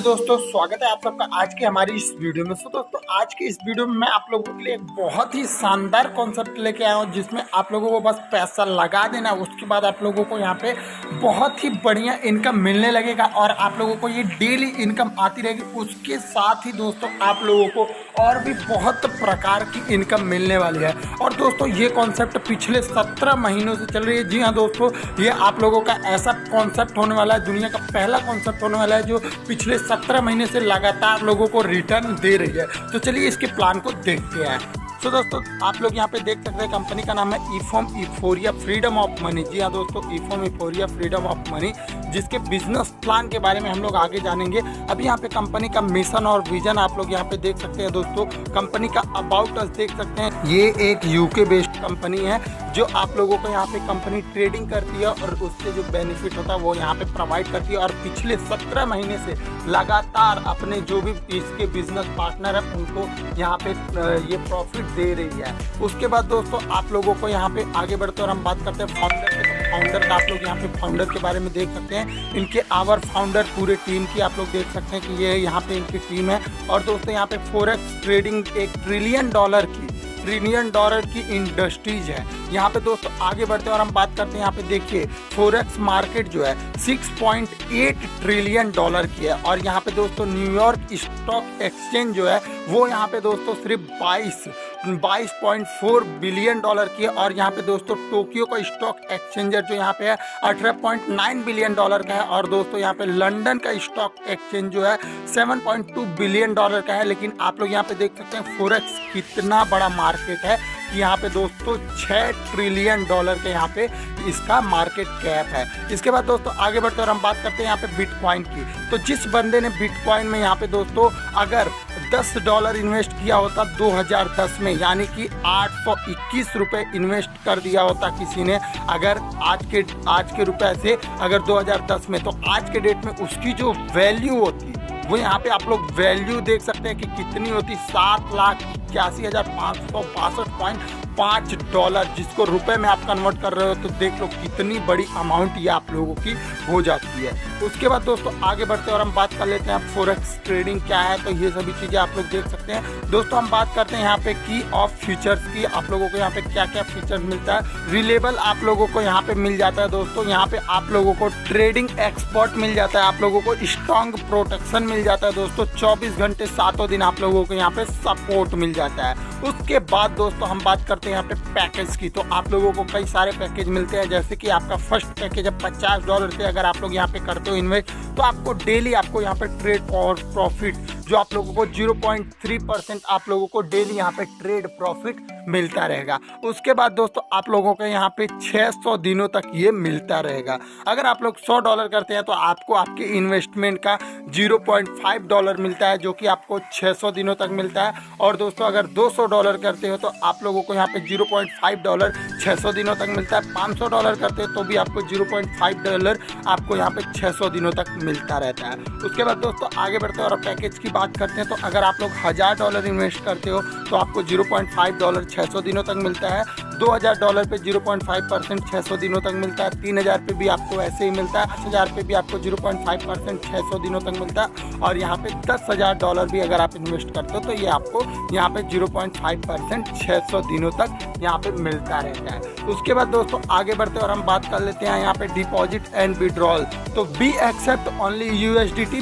दोस्तों स्वागत है आप सबका आज की हमारी इस वीडियो में। दोस्तों आज की इस वीडियो में मैं आप लोगों के लिए एक बहुत ही शानदार कॉन्सेप्ट लेके आया हूँ, जिसमें आप लोगों को बस पैसा लगा देना, उसके बाद आप लोगों को यहाँ पे बहुत ही बढ़िया इनकम मिलने लगेगा और आप लोगों को ये डेली इनकम आती रहेगी। उसके साथ ही दोस्तों आप लोगों को और भी बहुत प्रकार की इनकम मिलने वाली है। और दोस्तों ये कॉन्सेप्ट पिछले 17 महीनों से चल रही है। जी हाँ दोस्तों, ये आप लोगों का ऐसा कॉन्सेप्ट होने वाला है, दुनिया का पहला कॉन्सेप्ट होने वाला है जो पिछले 17 महीने से लगातार लोगों को रिटर्न दे रही है। तो चलिए इसके प्लान को देखते हैं। तो दोस्तों आप लोग यहाँ पे देख सकते हैं, कंपनी का नाम है ईफॉर्म ईफोरिया फ्रीडम ऑफ मनी। जी हाँ दोस्तों, ईफॉर्म ईफोरिया फ्रीडम ऑफ मनी, जिसके बिजनेस प्लान के बारे में हम लोग आगे जानेंगे। अभी यहाँ पे कंपनी का मिशन और विजन आप लोग यहाँ पे देख सकते हैं। दोस्तों कंपनी का अबाउट अस देख सकते हैं। ये एक यूके बेस्ड कंपनी है जो आप लोगों को यहाँ पे कंपनी ट्रेडिंग करती है और उससे जो बेनिफिट होता है वो यहाँ पे प्रोवाइड करती है। और पिछले 17 महीने से लगातार अपने जो भी इसके बिजनेस पार्टनर है उनको यहाँ पे ये प्रॉफिट दे रही है। उसके बाद दोस्तों आप लोगों को यहाँ पे आगे बढ़ते और हम बात करते हैं फाउंडर के। फाउंडर का आप लोग यहाँ पे फाउंडर के बारे में देख सकते हैं। इनके आवर फाउंडर पूरे टीम की आप लोग देख सकते हैं कि ये यहाँ पे इनकी टीम है। और दोस्तों यहाँ पे फॉरेक्स ट्रेडिंग $1 ट्रिलियन की इंडस्ट्रीज है। यहाँ पे दोस्तों आगे बढ़ते हैं और हम बात करते हैं। यहाँ पे देखिए फॉरेक्स मार्केट जो है $6.8 ट्रिलियन की है। और यहाँ पे दोस्तों न्यूयॉर्क स्टॉक एक्सचेंज जो है वो यहाँ पे दोस्तों सिर्फ 22.4 बिलियन की है। और यहाँ पे दोस्तों टोक्यो का स्टॉक एक्सचेंजर जो यहाँ पे है 18.9 बिलियन का है। और दोस्तों यहाँ पे लंदन का स्टॉक एक्सचेंज जो है 7.2 बिलियन का है। लेकिन आप लोग यहाँ पे देख सकते हैं फॉरेक्स कितना बड़ा मार्केट है कि यहाँ पे दोस्तों $6 ट्रिलियन के यहाँ पे इसका मार्केट कैप है। इसके बाद दोस्तों आगे बढ़ते और हम बात करते हैं यहाँ पे बिटकॉइन की। तो जिस बंदे ने बिटकॉइन में यहाँ पे दोस्तों अगर $10 इन्वेस्ट किया होता 2010 में, यानी कि 821 रुपये इन्वेस्ट कर दिया होता किसी ने, अगर आज के रुपए से अगर 2010 में, तो आज के डेट में उसकी जो वैल्यू होती वो यहाँ पे आप लोग वैल्यू देख सकते हैं कि कितनी होती, $7,81,562.5, जिसको रुपए में आप कन्वर्ट कर रहे हो तो देख लो कितनी बड़ी अमाउंट ये आप लोगों की हो जाती है। उसके बाद दोस्तों आगे बढ़ते हैं और हम बात कर लेते हैं फॉरेक्स ट्रेडिंग क्या है। तो ये सभी चीज़ें आप लोग देख सकते हैं। दोस्तों हम बात करते हैं यहाँ पे की ऑफ फीचर्स की। आप लोगों को यहाँ पे क्या क्या फीचर्स मिलता है। रिलेबल आप लोगों को यहाँ पे मिल जाता है। दोस्तों यहाँ पे आप लोगों को ट्रेडिंग एक्सपर्ट मिल जाता है। आप लोगों को स्ट्रॉन्ग प्रोटेक्शन मिल जाता है। दोस्तों 24 घंटे 7 दिन आप लोगों को यहाँ पे सपोर्ट मिल जाता है। उसके बाद दोस्तों हम बात करते हैं यहाँ पे पैकेज की। तो आप लोगों को कई सारे पैकेज मिलते हैं, जैसे कि आपका फर्स्ट पैकेज है $50 से अगर आप लोग यहाँ पे करते हो इन्वेस्ट, तो आपको डेली आपको यहाँ पे ट्रेड और प्रॉफिट जो आप लोगों को 0.3% आप लोगों को डेली यहाँ पे ट्रेड प्रॉफिट मिलता रहेगा। उसके बाद दोस्तों आप लोगों को यहाँ पे 600 दिनों तक ये मिलता रहेगा। अगर आप लोग $100 करते हैं तो आपको आपके इन्वेस्टमेंट का $0.5 मिलता है, जो कि आपको 600 दिनों तक मिलता है। और दोस्तों अगर $200 करते हो तो आप लोगों को यहाँ पे $0.5 600 दिनों तक मिलता है। $500 करते हो तो भी आपको $0.5 आपको यहाँ पे 600 दिनों तक मिलता रहता है। उसके बाद दोस्तों आगे बढ़ते हैं और पैकेज की बात करते हैं। तो अगर आप लोग $1000 इन्वेस्ट करते हो तो आपको $0.5 600 दिनों तक मिलता है। $2000 पे 0.5% 600 दिनों तक मिलता है। 3000 पे भी आपको ऐसे ही मिलता है। 5000 पे भी आपको 0.5% 600 दिनों तक मिलता है। और यहाँ पे $10,000 भी अगर आप इन्वेस्ट करते हो तो ये आपको यहाँ पे 0.5% 600 दिनों तक यहाँ पे मिलता रहता है। उसके बाद दोस्तों आगे बढ़ते और हम बात कर लेते हैं यहाँ पे डिपॉजिट एंड विड्रॉल। तो we accept only USDT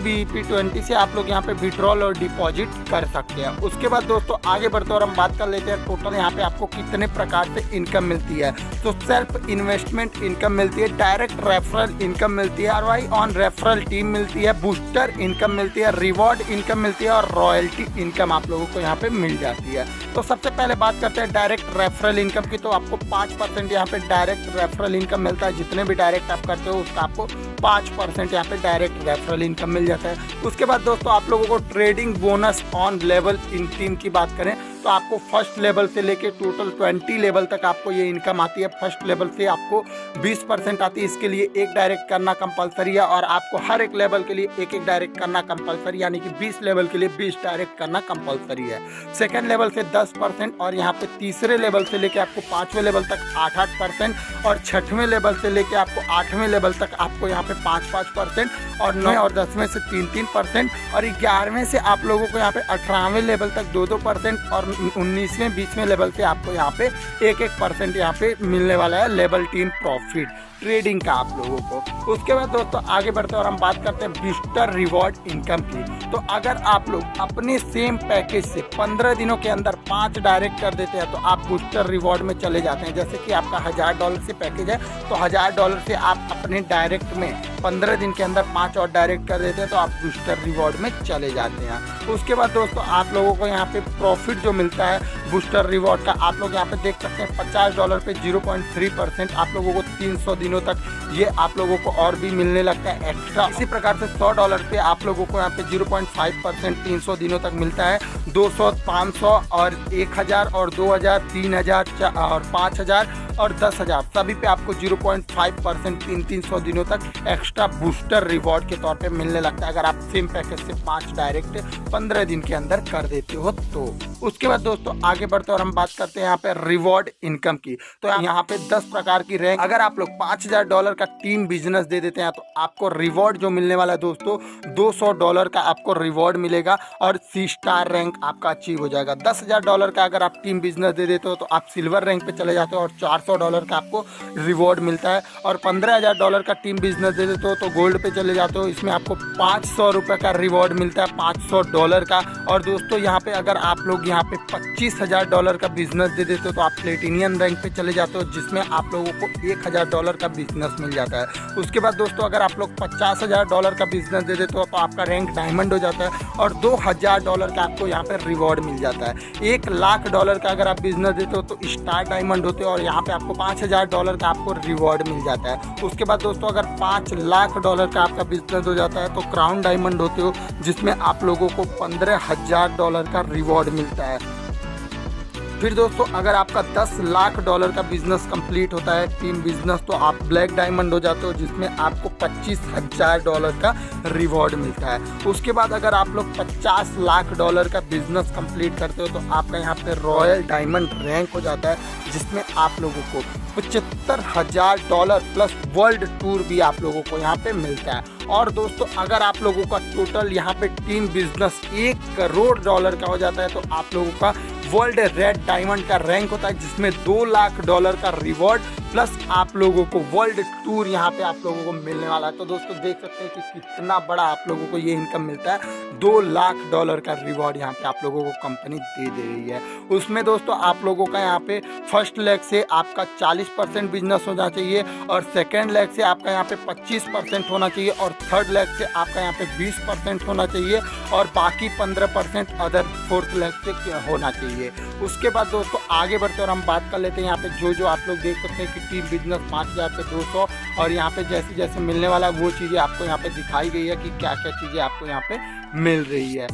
BEP20 से आप लोग यहाँ पे विड्रॉल और डिपॉजिट कर सकते हैं। उसके बाद दोस्तों आगे बढ़ते और हम बात कर लेते हैं टोटल यहाँ पे आपको कितने प्रकार से इनकम मिलती है। तो सेल्फ इन्वेस्टमेंट इनकम मिलती है, डायरेक्ट रेफरल इनकम मिलती है, ROI ऑन रेफरल टीम मिलती है, बूस्टर इनकम मिलती है, रिवॉर्ड इनकम मिलती है और रॉयल्टी इनकम आप लोगों को यहाँ पे मिल जाती है। तो सबसे पहले बात करते हैं डायरेक्ट रेफरल इनकम की। तो आपको 5% यहाँ पे डायरेक्ट रेफरल इनकम मिलता है। जितने भी डायरेक्ट आप करते हो उसका आपको 5% यहाँ पे डायरेक्ट रेफरल इनकम मिल जाता है। उसके बाद दोस्तों आप लोगों को trading bonus on level in team की बात करें तो आपको फर्स्ट लेवल से लेके टोटल 20 लेवल तक आपको ये इनकम आती है। फर्स्ट लेवल से आपको 20% आती है, इसके लिए एक डायरेक्ट करना कंपलसरी है और आपको हर एक लेवल के लिए एक एक डायरेक्ट करना कंपलसरी, यानी कि 20 लेवल के लिए 20 डायरेक्ट करना कंपलसरी है। सेकेंड लेवल से 10% और यहाँ पे तीसरे लेवल से लेके आपको 5वें लेवल तक 8% और 6वें लेवल से लेके आपको 8वें लेवल तक आपको यहाँ पे 5% और 9 और 10वें से 3% और 11वें से आप लोगों को यहाँ पे 18वें लेवल तक 2% और 19वें 20वें लेवल से आपको यहाँ पे 1% यहाँ पे मिलने वाला है लेवल 3 प्रॉफिट ट्रेडिंग का आप लोगों को। उसके बाद दोस्तों आगे बढ़ते हैं और हम बात करते हैं बूस्टर रिवॉर्ड इनकम की। तो अगर आप लोग अपने सेम पैकेज से 15 दिनों के अंदर 5 डायरेक्ट कर देते हैं तो आप बूस्टर रिवॉर्ड में चले जाते हैं। जैसे कि आपका $1000 से पैकेज है तो $1000 से आप अपने डायरेक्ट में 15 दिन के अंदर 5 और डायरेक्ट कर देते हैं तो आप बूस्टर रिवॉर्ड में चले जाते हैं। उसके बाद दोस्तों आप लोगों को यहाँ पे प्रॉफिट जो मिलता है बूस्टर रिवॉर्ड का, आप लोग यहाँ पे देख सकते हैं $50 पे 0.3% आप लोगों को 300 दिनों तक ये आप लोगों को और भी मिलने लगता है एक्स्ट्रा। इसी प्रकार से $100 पे आप लोगों को यहाँ पे 0.5% 300 दिनों तक मिलता है। 200, 500 और 1000 और 2000, 3000 और 5000 और 10,000 सभी पे आपको 0.5% 300 दिनों तक एक्स्ट्रा बूस्टर रिवॉर्ड के तौर पे मिलने लगता है अगर आप सेम पैकेज से 5 डायरेक्ट 15 दिन के अंदर कर देते हो तो। उसके बाद दोस्तों आगे बढ़ते और हम बात करते हैं यहाँ पे रिवॉर्ड इनकम की। तो यहाँ पे 10 प्रकार की रैंक, अगर आप लोग $5000 का टीम बिजनेस दे देते हैं तो आपको रिवॉर्ड जो मिलने वाला है दोस्तों $200 का आपको रिवॉर्ड मिलेगा और C स्टार रैंक आपका अचीव हो जाएगा। $10,000 का अगर आप टीम बिजनेस दे देते हो तो आप सिल्वर रैंक पे चले जाते हो और $400 का आपको रिवॉर्ड मिलता है। और $15,000 का टीम बिजनेस दे देते हो तो गोल्ड पे चले जाते हो, इसमें आपको $500 का रिवॉर्ड मिलता है, $500 का। और दोस्तों यहाँ पे अगर आप लोग यहाँ पे $25,000 का बिजनेस दे देते हो तो आप प्लेटिनियम रैंक पे चले जाते हो जिसमें आप लोगों को $1,000 का बिजनेस मिल जाता है। उसके बाद दोस्तों अगर आप लोग $50,000 का बिजनेस दे देते हो तो आपका रैंक डायमंड हो जाता है और $2,000 का आपको यहाँ पे रिवॉर्ड मिल जाता है। $1,00,000 का अगर आप बिजनेस देते हो तो स्टार डायमंड होते हो और यहाँ पे आपको $5,000 का आपको रिवॉर्ड मिल जाता है। उसके बाद दोस्तों अगर $5,00,000 का आपका बिजनेस हो जाता है तो क्राउन डायमंड होते हो जिसमें आप लोगों को $15,000 का रिवॉर्ड मिलता है। फिर दोस्तों अगर आपका $10,00,000 का बिजनेस कंप्लीट होता है टीम बिजनेस तो आप ब्लैक डायमंड हो जाते हो जिसमें आपको $25,000 का रिवॉर्ड मिलता है। उसके बाद अगर आप लोग $50,00,000 का बिजनेस कंप्लीट करते हो तो आपका यहाँ पे रॉयल डायमंड रैंक हो जाता है जिसमें आप लोगों को $75,000 प्लस वर्ल्ड टूर भी आप लोगों को यहाँ पे मिलता है। और दोस्तों अगर आप लोगों का टोटल यहाँ पे टीम बिजनेस $1 करोड़ का हो जाता है तो आप लोगों का वर्ल्ड रेड डायमंड का रैंक होता है जिसमें $2,00,000 का रिवॉर्ड प्लस आप लोगों को वर्ल्ड टूर यहाँ पे आप लोगों को मिलने वाला है। तो दोस्तों देख सकते हैं कि कितना बड़ा आप लोगों को ये इनकम मिलता है। $2,00,000 का रिवॉर्ड यहाँ पे आप लोगों को कंपनी दे रही है। उसमें दोस्तों आप लोगों का यहाँ पे फर्स्ट लेग से आपका 40% बिजनेस होना चाहिए और सेकेंड लेग से आपका यहाँ पे 25% होना चाहिए और थर्ड लेग से आपका यहाँ पे 20% होना चाहिए और बाकी 15% अदर फोर्थ लेग से होना चाहिए। उसके बाद दोस्तों आगे बढ़ते और हम बात कर लेते हैं यहाँ पे जो आप लोग देख सकते हैं कि टीम बिजनेस 5,000 पे 200 और यहाँ पे जैसे जैसे मिलने वाला वो चीज़ें आपको यहाँ पे दिखाई गई है कि क्या क्या चीज़ें आपको यहाँ पे मिल रही है।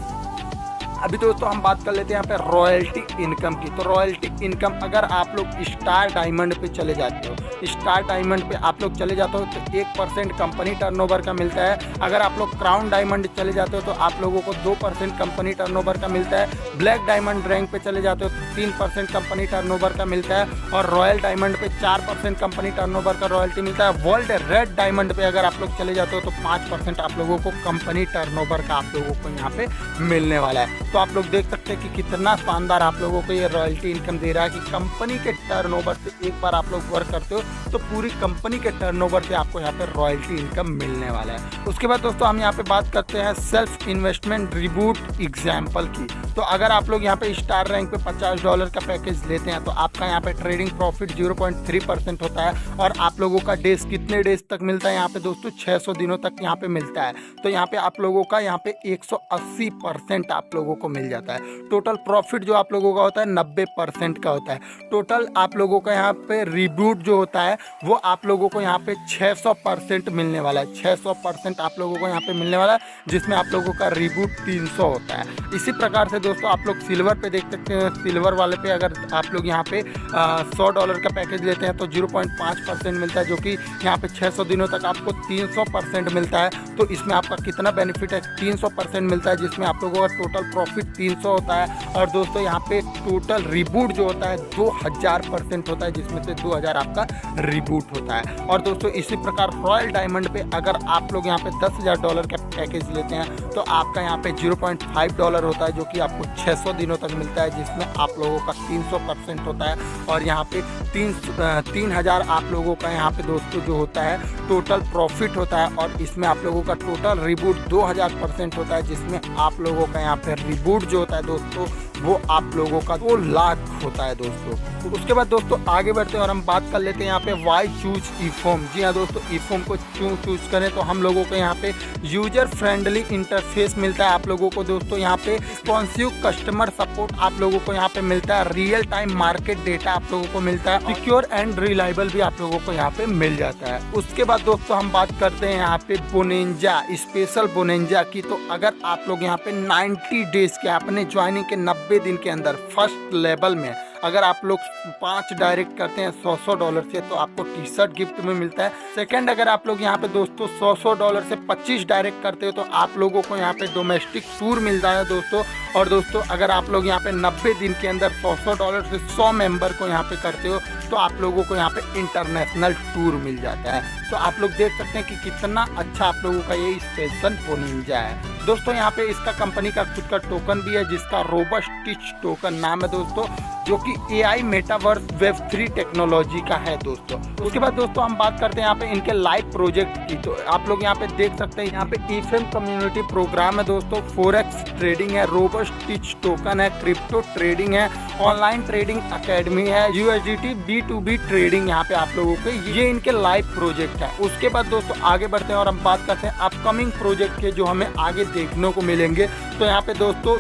अभी दोस्तों हम बात कर लेते हैं यहाँ पे रॉयल्टी इनकम की। तो रॉयल्टी इनकम अगर आप लोग स्टार डायमंड पे चले जाते हो, स्टार डायमंड पे आप लोग चले जाते हो तो 1% कंपनी टर्नओवर का मिलता है। अगर आप लोग क्राउन डायमंड चले जाते हो तो आप लोगों को 2% कंपनी टर्नओवर का मिलता है। ब्लैक डायमंड रैंक पे चले जाते हो तो 3% कंपनी टर्नओवर का मिलता है और रॉयल डायमंड पे 4% कंपनी टर्नओवर का रॉयल्टी मिलता है। वर्ल्ड रेड डायमंड पे अगर आप लोग चले जाते हो तो 5% आप लोगों को कंपनी टर्नओवर का आप लोगों को यहाँ पे मिलने वाला है। तो आप लोग देख सकते हैं कि कितना शानदार आप लोगों को ये रॉयल्टी इनकम दे रहा है कि कंपनी के टर्नओवर से एक बार आप लोग वर्क करते हो तो पूरी कंपनी के टर्नओवर से आपको यहाँ पे रॉयल्टी इनकम मिलने वाला है। उसके बाद दोस्तों हम यहाँ पे बात करते हैं सेल्फ इन्वेस्टमेंट रिबूट एग्जाम्पल की। तो अगर आप लोग यहाँ पे स्टार रैंक पे $50 $10 का पैकेज लेते हैं तो आपका यहाँ पे ट्रेडिंग प्रॉफिट 0.3% होता है। और आप लोगों का डेज कितने डेज तक मिलता है यहाँ पे दोस्तों? 600 दिनों तक यहाँ पे मिलता है। तो यहाँ पे आप लोगों का यहाँ पे 180% आप लोगों को मिल जाता है। टोटल प्रॉफिट जो आप लोगों का होता है 90% का होता है। टोटल आप लोगों का यहाँ पे रिबूट जो होता है वो आप लोगों को यहाँ पे 600% मिलने वाला है। 600% आप लोगों को यहाँ पे मिलने वाला है, जिसमें आप लोगों का रिबूट 300 होता है। इसी प्रकार से दोस्तों आप लोग सिल्वर पे देख सकते हैं। सिल्वर वाले पे अगर आप लोग यहाँ पे $100 का पैकेज लेते हैं तो 0.5% मिलता है, जो कि यहाँ पे 600 दिनों तक आपको 300% मिलता है। तो इसमें आपका कितना बेनिफिट है? 300% मिलता है, जिसमें आप लोगों का टोटल प्रॉफिट 300 होता है। और दोस्तों यहाँ पे टोटल रिबूट जो होता है 2000% होता है, जिसमें से 2000 आपका रिबूट होता है। और दोस्तों इसी प्रकार रॉयल डायमंड पे अगर आप लोग यहाँ पे $10,000 का पैकेज लेते हैं तो आपका यहाँ पे $0.5 होता है, जो कि आपको 600 दिनों तक मिलता है, जिसमें आप लोगों का 300% होता है। और यहाँ पे 3000 आप लोगों का यहाँ पे दोस्तों जो होता है टोटल प्रॉफिट होता है। और इसमें आप लोगों का टोटल रिबूट 2000% होता है, जिसमें आप लोगों का यहाँ पे रिबूट जो होता है दोस्तों वो आप लोगों का 2 लाख होता है दोस्तों। उसके बाद दोस्तों आगे बढ़ते हैं और हम बात कर लेते हैं यहाँ पे वाई चूज ईफोम। जी हाँ दोस्तों, ईफोम को क्यों चूज करें? तो हम लोगों को यहाँ पे यूजर फ्रेंडली इंटरफेस मिलता है आप लोगों को दोस्तों। यहाँ पे रिस्पॉन्सिव कस्टमर सपोर्ट आप लोगों को यहाँ पे मिलता है। रियल टाइम मार्केट डेटा आप लोगों को मिलता है। सिक्योर एंड रिलायबल भी आप लोगों को यहाँ पे मिल जाता है। उसके बाद दोस्तों हम बात करते हैं यहाँ पे बोनेंजा, स्पेशल बोनेंजा की। तो अगर आप लोग यहाँ पे 90 डेज के अपने ज्वाइनिंग के 90 दिन के अंदर फर्स्ट लेवल में अगर आप लोग 5 डायरेक्ट करते हैं $100 से तो आपको टी शर्ट गिफ्ट में मिलता है। सेकंड, अगर आप लोग यहाँ पे दोस्तों $100 से 25 डायरेक्ट करते हो तो आप लोगों को यहाँ पे डोमेस्टिक टूर मिलता है दोस्तों। और दोस्तों अगर आप लोग यहाँ पे 90 दिन के अंदर $100 से 100 मेंबर को यहाँ पे करते हो तो आप लोगों को यहाँ पे इंटरनेशनल टूर मिल जाता है। तो आप लोग देख सकते हैं कि कितना अच्छा आप लोगों का ये स्पेशल बोनेंजा है दोस्तों। यहाँ पे इसका कंपनी का खुद का टोकन भी है, जिसका रोबस्टिच टोकन नाम है दोस्तों, जो कि AI मेटावर्स वेब 3 टेक्नोलॉजी का है दोस्तों। उसके बाद दोस्तों हम बात करते हैं यहाँ पे इनके लाइव प्रोजेक्ट की। तो आप लोग यहाँ पे देख सकते हैं, यहाँ पे ईफेम कम्युनिटी प्रोग्राम है दोस्तों, फोरेक्स ट्रेडिंग है, रोबस्टिच टोकन है, क्रिप्टो ट्रेडिंग है, ऑनलाइन ट्रेडिंग अकेडमी है, USDT B2B ट्रेडिंग यहाँ पे आप लोगों के ये इनके लाइव प्रोजेक्ट है। उसके बाद दोस्तों आगे बढ़ते हैं और हम बात करते हैं अपकमिंग प्रोजेक्ट के जो हमें आगे देखने को मिलेंगे। तो यहाँ पे दोस्तों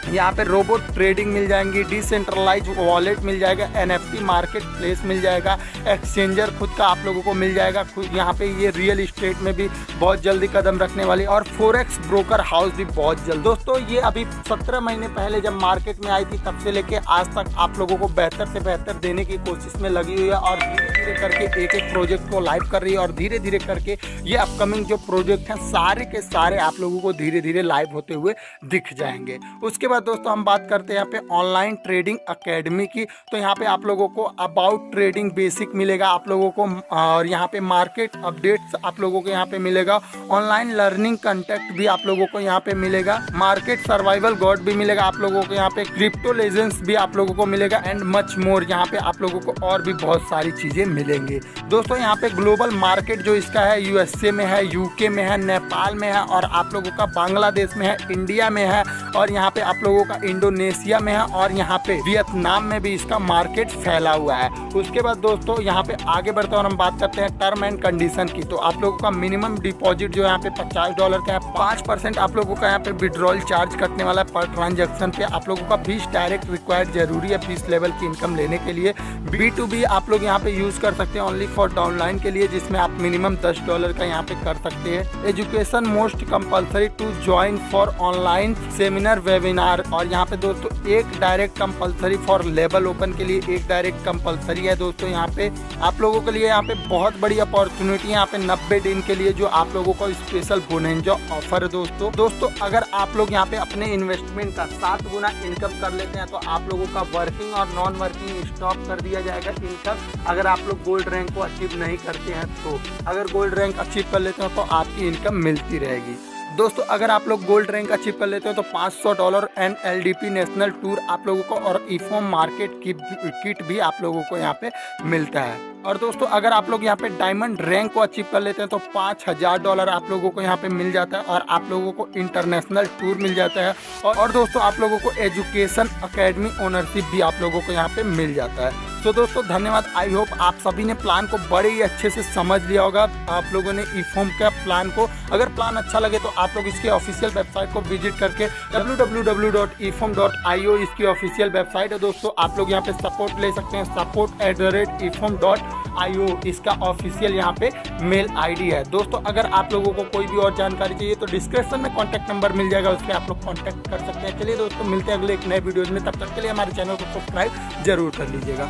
यहाँ पे रोबोट ट्रेडिंग मिल जाएंगी, डिसेंट्रलाइज वॉलेट मिल जाएगा, NFT मार्केट प्लेस मिल जाएगा, एक्सचेंजर खुद का आप लोगों को मिल जाएगा। खुद यहाँ पे ये रियल इस्टेट में भी बहुत जल्दी कदम रखने वाली, और फोरेक्स ब्रोकर हाउस भी बहुत जल्द। दोस्तों ये अभी 17 महीने पहले जब मार्केट में आई थी तब से लेके आज तक आप लोगों को बेहतर से बेहतर देने की कोशिश में लगी हुई है, और धीरे धीरे करके एक प्रोजेक्ट को लाइव कर रही है। और धीरे धीरे करके ये अपकमिंग जो प्रोजेक्ट हैं सारे के सारे आप लोगों को धीरे धीरे लाइव होते हुए दिख जाएंगे। उसके बाद दोस्तों हम बात करते हैं यहाँ पे ऑनलाइन ट्रेडिंग अकेडमी की। तो यहाँ पे आप लोगों को अबाउट ट्रेडिंग बेसिक मिलेगा आप लोगों को, और यहाँ पे मार्केट अपडेट्स आप लोगों को यहाँ पे मिलेगा, ऑनलाइन लर्निंग कंटेंट भी आप लोगों को यहाँ पे मिलेगा, मार्केट सर्वाइवल गाइड भी मिलेगा आप लोगों को यहाँ पे, क्रिप्टो लेजेंड्स भी आप लोगों को मिलेगा, एंड मच मोर। यहाँ पे आप लोगों को और भी बहुत सारी चीजें मिलेंगी दोस्तों। यहाँ पे ग्लोबल मार्केट जो इसका है USA में है, UK में है, नेपाल में है, और आप लोगों का बांग्लादेश में है, इंडिया में है, और यहाँ पे आप लोगों का इंडोनेशिया में है, और यहाँ पे वियतनाम में भी इसका मार्केट फैला हुआ है। उसके बाद दोस्तों यहाँ पे आगे बढ़ते हैं और हम बात करते हैं टर्म एंड कंडीशन की। तो आप लोगों का मिनिमम डिपॉजिट जो यहाँ पे $50 का है, 5% आप लोगों का यहाँ पे विड्रॉल चार्ज कटने वाला है पर ट्रांजेक्शन पे। आप लोगों का 20 डायरेक्ट रिक्वायर्ड जरूरी है 20 लेवल की इनकम लेने के लिए। B2B आप लोग यहाँ पे यूज कर सकते हैं ओनली फॉर डाउनलाइन के लिए, जिसमें आप मिनिमम $10 का यहाँ पे कर सकते हैं। Education most compulsory to join for online seminar webinar, और यहाँ पे दोस्तों एक direct compulsory for level open के लिए एक डायरेक्ट कंपलसरी है दोस्तों। यहाँ पे आप लोगों के लिए यहाँ पे बहुत बड़ी अपॉर्चुनिटी है यहाँ पे 90 दिन के लिए जो आप लोगों को स्पेशल बोनेंजा ऑफर है दोस्तों। अगर आप लोग यहाँ पे अपने इन्वेस्टमेंट का 7 गुना इनकम कर लेते हैं तो आप लोगों का वर्किंग और नॉन वर्किंग स्टॉप कर दिया जाएगा इनकम। अगर आप लोग गोल्ड रैंक को अचीव नहीं करते हैं तो अगर गोल्ड रैंक अचीव कर लेते हो तो आपकी इनकम मिलती रहेगी दोस्तों। अगर आप लोग गोल्ड रैंक अचीव कर लेते हो तो $500 एंड LDP नेशनल टूर आप लोगों को और ईफोम मार्केट की किट भी आप लोगों को यहाँ पे मिलता है। और दोस्तों अगर आप लोग यहाँ पे डायमंड रैंक को अचीव कर लेते हैं तो $5000 आप लोगों को यहाँ पे मिल जाता है और आप लोगों को इंटरनेशनल टूर मिल जाता है और दोस्तों आप लोगों को एजुकेशन अकेडमी ओनरशिप भी आप लोगों को यहाँ पे मिल जाता है। तो दोस्तों धन्यवाद। आई होप आप सभी ने प्लान को बड़े ही अच्छे से समझ लिया होगा। आप लोगों ने ईफॉर्म का प्लान को, अगर प्लान अच्छा लगे तो आप लोग इसके ऑफिशियल वेबसाइट को विजिट करके www.efom.io इसकी ऑफिशियल वेबसाइट है दोस्तों। आप लोग यहाँ पे सपोर्ट ले सकते हैं, support@efom.io इसका ऑफिशियल यहाँ पे मेल आईडी है दोस्तों। अगर आप लोगों को कोई भी और जानकारी चाहिए तो डिस्क्रिप्शन में कॉन्टैक्ट नंबर मिल जाएगा, उस पर आप लोग कॉन्टैक्ट कर सकते हैं। चलिए दोस्तों मिलते हैं अगले एक नए वीडियोज में, तब तक के लिए हमारे चैनल को सब्सक्राइब जरूर कर लीजिएगा।